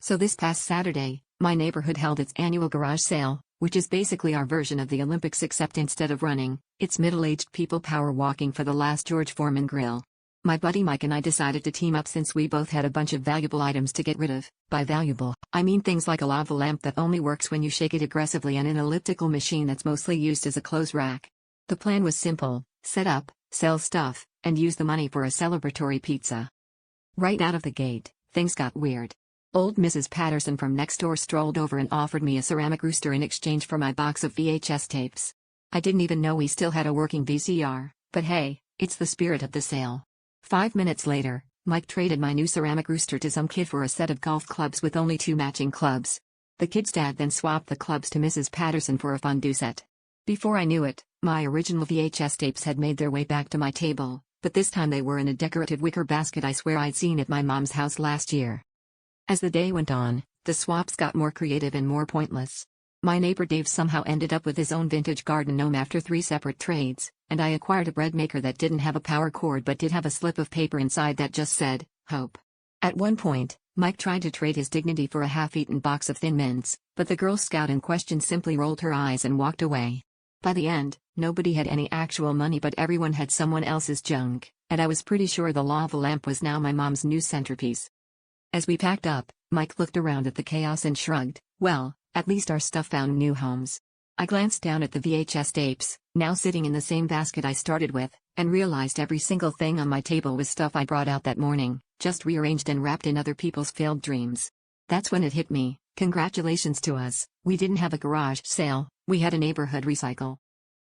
So this past Saturday, my neighborhood held its annual garage sale, which is basically our version of the Olympics except instead of running, it's middle-aged people power walking for the last George Foreman grill. My buddy Mike and I decided to team up since we both had a bunch of valuable items to get rid of. By valuable, I mean things like a lava lamp that only works when you shake it aggressively and an elliptical machine that's mostly used as a clothes rack. The plan was simple: set up, sell stuff, and use the money for a celebratory pizza. Right out of the gate, things got weird. Old Mrs. Patterson from next door strolled over and offered me a ceramic rooster in exchange for my box of VHS tapes. I didn't even know we still had a working VCR, but hey, it's the spirit of the sale. 5 minutes later, Mike traded my new ceramic rooster to some kid for a set of golf clubs with only 2 matching clubs. The kid's dad then swapped the clubs to Mrs. Patterson for a fondue set. Before I knew it, my original VHS tapes had made their way back to my table, but this time they were in a decorative wicker basket I swear I'd seen at my mom's house last year. As the day went on, the swaps got more creative and more pointless. My neighbor Dave somehow ended up with his own vintage garden gnome after 3 separate trades, and I acquired a bread maker that didn't have a power cord but did have a slip of paper inside that just said, "Hope." At one point, Mike tried to trade his dignity for a half-eaten box of Thin Mints, but the Girl Scout in question simply rolled her eyes and walked away. By the end, nobody had any actual money but everyone had someone else's junk, and I was pretty sure the lava lamp was now my mom's new centerpiece. As we packed up, Mike looked around at the chaos and shrugged. Well, at least our stuff found new homes. I glanced down at the VHS tapes, now sitting in the same basket I started with, and realized every single thing on my table was stuff I brought out that morning, just rearranged and wrapped in other people's failed dreams. That's when it hit me: congratulations to us, we didn't have a garage sale, we had a neighborhood recycle.